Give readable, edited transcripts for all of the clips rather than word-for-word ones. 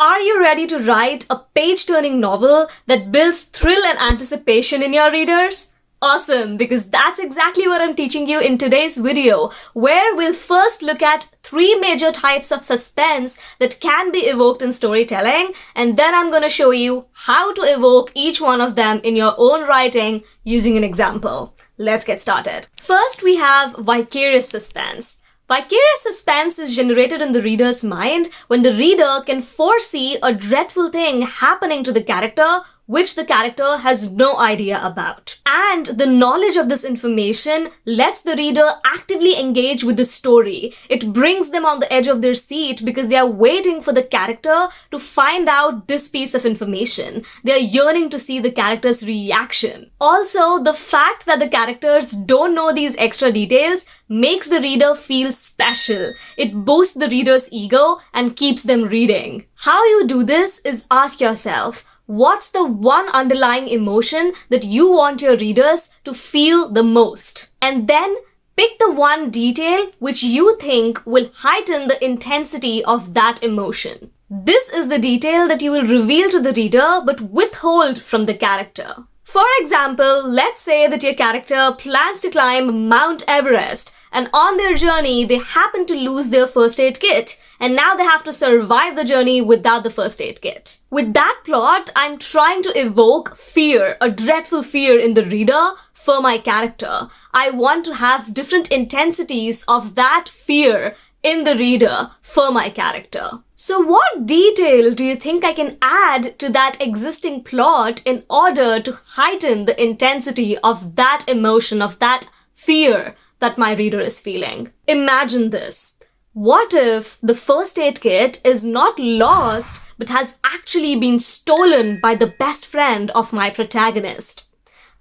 Are you ready to write a page-turning novel that builds thrill and anticipation in your readers? Awesome, because that's exactly what I'm teaching you in today's video, where we'll first look at 3 major types of suspense that can be evoked in storytelling, and then I'm going to show you how to evoke each one of them in your own writing using an example. Let's get started. First, we have vicarious suspense. Vicarious suspense is generated in the reader's mind when the reader can foresee a dreadful thing happening to the character which the character has no idea about. And the knowledge of this information lets the reader actively engage with the story. It brings them on the edge of their seat because they are waiting for the character to find out this piece of information. They are yearning to see the character's reaction. Also, the fact that the characters don't know these extra details makes the reader feel special. It boosts the reader's ego and keeps them reading. How you do this is ask yourself, what's the one underlying emotion that you want your readers to feel the most? And then pick the one detail which you think will heighten the intensity of that emotion. This is the detail that you will reveal to the reader but withhold from the character. For example, let's say that your character plans to climb Mount Everest, and on their journey they happen to lose their first aid kit, and now they have to survive the journey without the first aid kit. With that plot, I'm trying to evoke fear, a dreadful fear in the reader for my character. I want to have different intensities of that fear in the reader for my character. So what detail do you think I can add to that existing plot in order to heighten the intensity of that emotion, of that fear that my reader is feeling? Imagine this. What if the first aid kit is not lost but has actually been stolen by the best friend of my protagonist?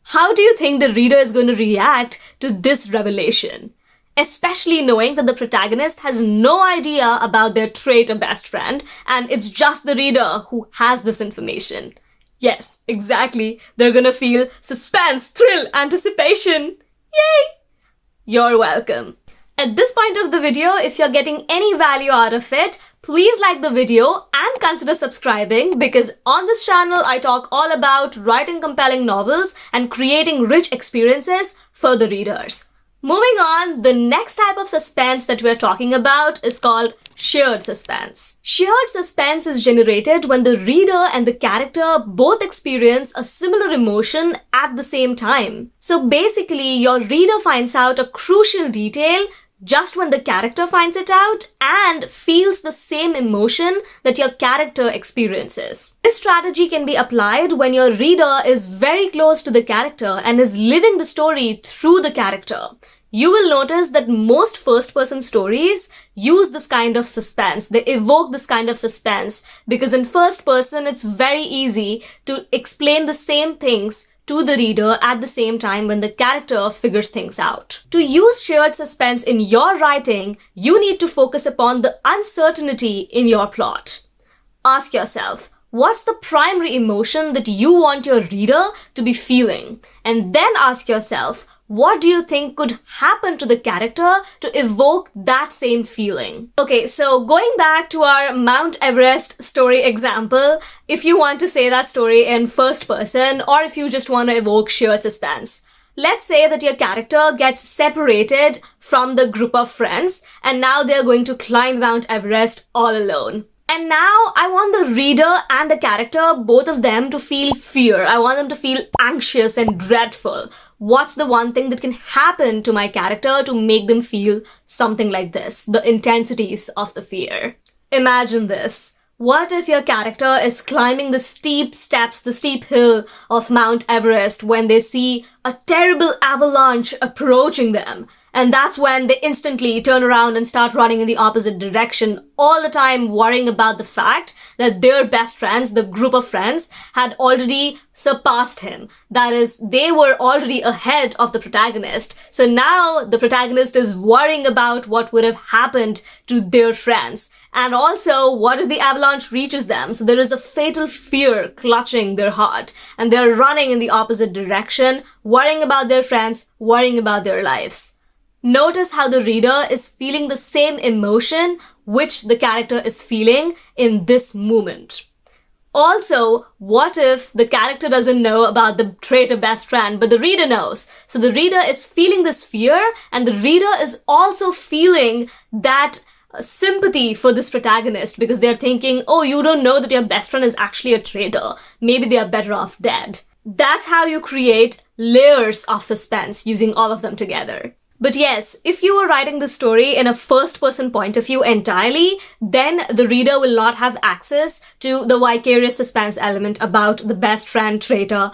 How do you think the reader is going to react to this revelation? Especially knowing that the protagonist has no idea about their traitor best friend and it's just the reader who has this information. Yes, exactly. They're gonna feel suspense, thrill, anticipation. Yay! You're welcome. At this point of the video, if you're getting any value out of it, please like the video and consider subscribing, because on this channel I talk all about writing compelling novels and creating rich experiences for the readers. Moving on, the next type of suspense that we're talking about is called shared suspense. Shared suspense is generated when the reader and the character both experience a similar emotion at the same time. So basically, your reader finds out a crucial detail just when the character finds it out and feels the same emotion that your character experiences. This strategy can be applied when your reader is very close to the character and is living the story through the character. You will notice that most first-person stories use this kind of suspense. They evoke this kind of suspense because in first person, it's very easy to explain the same things to the reader at the same time when the character figures things out. To use shared suspense in your writing, you need to focus upon the uncertainty in your plot. Ask yourself, what's the primary emotion that you want your reader to be feeling? And then ask yourself, what do you think could happen to the character to evoke that same feeling? Okay, so going back to our Mount Everest story example, if you want to say that story in first person or if you just want to evoke shared suspense, let's say that your character gets separated from the group of friends and now they're going to climb Mount Everest all alone. And now I want the reader and the character, both of them, to feel fear. I want them to feel anxious and dreadful. What's the one thing that can happen to my character to make them feel something like this? The intensities of the fear. Imagine this. What if your character is climbing the steep steps, the steep hill of Mount Everest when they see a terrible avalanche approaching them? And that's when they instantly turn around and start running in the opposite direction, all the time worrying about the fact that their best friends, the group of friends, had already surpassed him. That is, they were already ahead of the protagonist. So now the protagonist is worrying about what would have happened to their friends. And also, what if the avalanche reaches them? So there is a fatal fear clutching their heart. And they're running in the opposite direction, worrying about their friends, worrying about their lives. Notice how the reader is feeling the same emotion which the character is feeling in this moment. Also, what if the character doesn't know about the traitor best friend, but the reader knows? So the reader is feeling this fear, and the reader is also feeling that sympathy for this protagonist because they're thinking, oh, you don't know that your best friend is actually a traitor. Maybe they are better off dead. That's how you create layers of suspense using all of them together. But yes, if you were writing the story in a first-person point of view entirely, then the reader will not have access to the vicarious suspense element about the best friend, traitor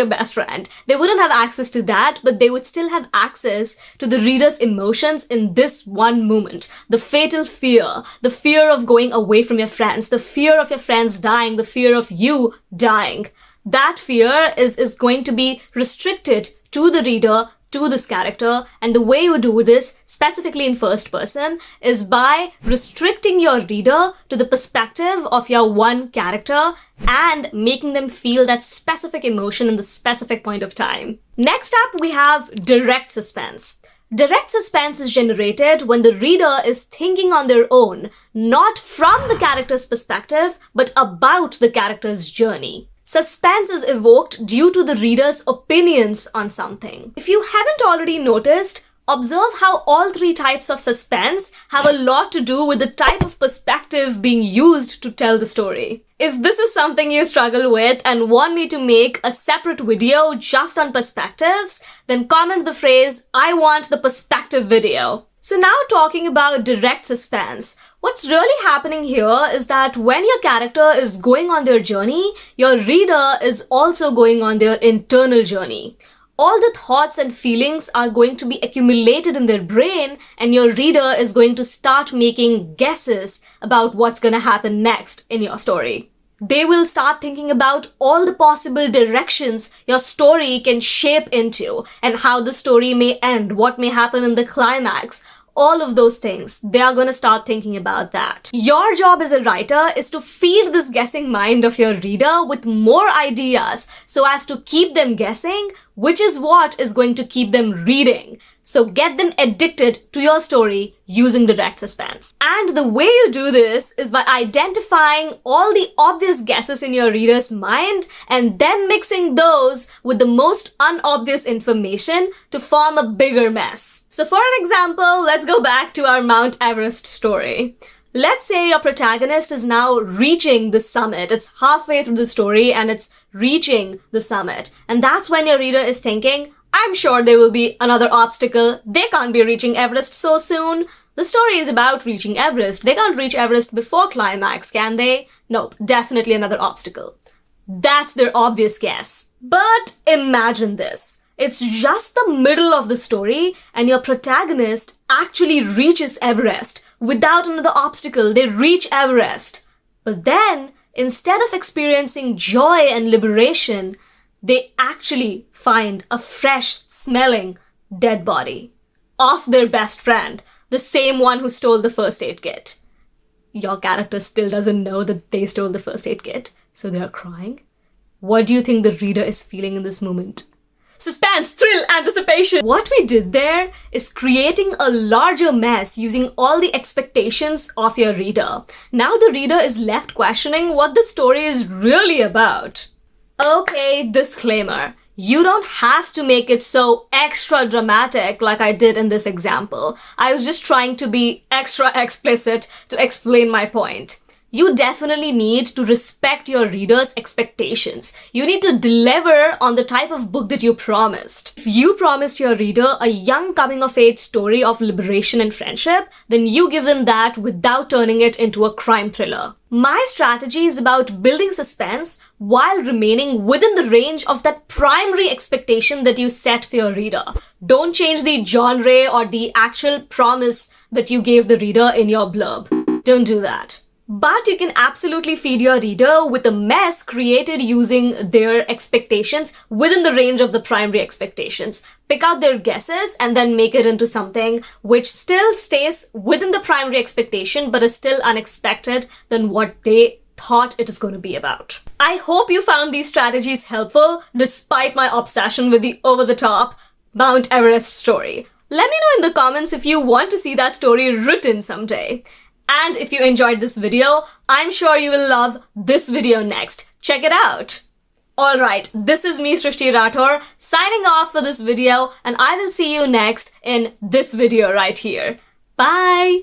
best friend. They wouldn't have access to that, but they would still have access to the reader's emotions in this one moment. The fatal fear, the fear of going away from your friends, the fear of your friends dying, the fear of you dying. That fear is going to be restricted to the reader, to this character, and the way you do this, specifically in first person, is by restricting your reader to the perspective of your one character and making them feel that specific emotion in the specific point of time. Next up, we have direct suspense. Direct suspense is generated when the reader is thinking on their own, not from the character's perspective, but about the character's journey. Suspense is evoked due to the reader's opinions on something. If you haven't already noticed, observe how all three types of suspense have a lot to do with the type of perspective being used to tell the story. If this is something you struggle with and want me to make a separate video just on perspectives, then comment the phrase, "I want the perspective video." So now talking about direct suspense, what's really happening here is that when your character is going on their journey, your reader is also going on their internal journey. All the thoughts and feelings are going to be accumulated in their brain, and your reader is going to start making guesses about what's going to happen next in your story. They will start thinking about all the possible directions your story can shape into and how the story may end, what may happen in the climax. All of those things, they are going to start thinking about that. Your job as a writer is to feed this guessing mind of your reader with more ideas so as to keep them guessing, which is what is going to keep them reading. So get them addicted to your story using direct suspense. And the way you do this is by identifying all the obvious guesses in your reader's mind and then mixing those with the most unobvious information to form a bigger mess. So for an example, let's go back to our Mount Everest story. Let's say your protagonist is now reaching the summit. It's halfway through the story and it's reaching the summit. And that's when your reader is thinking, I'm sure there will be another obstacle. They can't be reaching Everest so soon. The story is about reaching Everest. They can't reach Everest before climax, can they? Nope, definitely another obstacle. That's their obvious guess. But imagine this. It's just the middle of the story and your protagonist actually reaches Everest. Without another obstacle, they reach Everest. But then, instead of experiencing joy and liberation, they actually find a fresh-smelling dead body of their best friend, the same one who stole the first aid kit. Your character still doesn't know that they stole the first aid kit, so they are crying. What do you think the reader is feeling in this moment? Suspense, thrill, anticipation. What we did there is creating a larger mess using all the expectations of your reader. Now the reader is left questioning what the story is really about. Okay, disclaimer. You don't have to make it so extra dramatic like I did in this example. I was just trying to be extra explicit to explain my point. You definitely need to respect your reader's expectations. You need to deliver on the type of book that you promised. If you promised your reader a young coming-of-age story of liberation and friendship, then you give them that without turning it into a crime thriller. My strategy is about building suspense while remaining within the range of that primary expectation that you set for your reader. Don't change the genre or the actual promise that you gave the reader in your blurb. Don't do that. But you can absolutely feed your reader with a mess created using their expectations within the range of the primary expectations. Pick out their guesses and then make it into something which still stays within the primary expectation but is still unexpected than what they thought it is going to be about. I hope you found these strategies helpful despite my obsession with the over-the-top Mount Everest story. Let me know in the comments if you want to see that story written someday. And if you enjoyed this video, I'm sure you will love this video next. Check it out! Alright, this is me, Srishti Rathour, signing off for this video, and I will see you next in this video right here. Bye!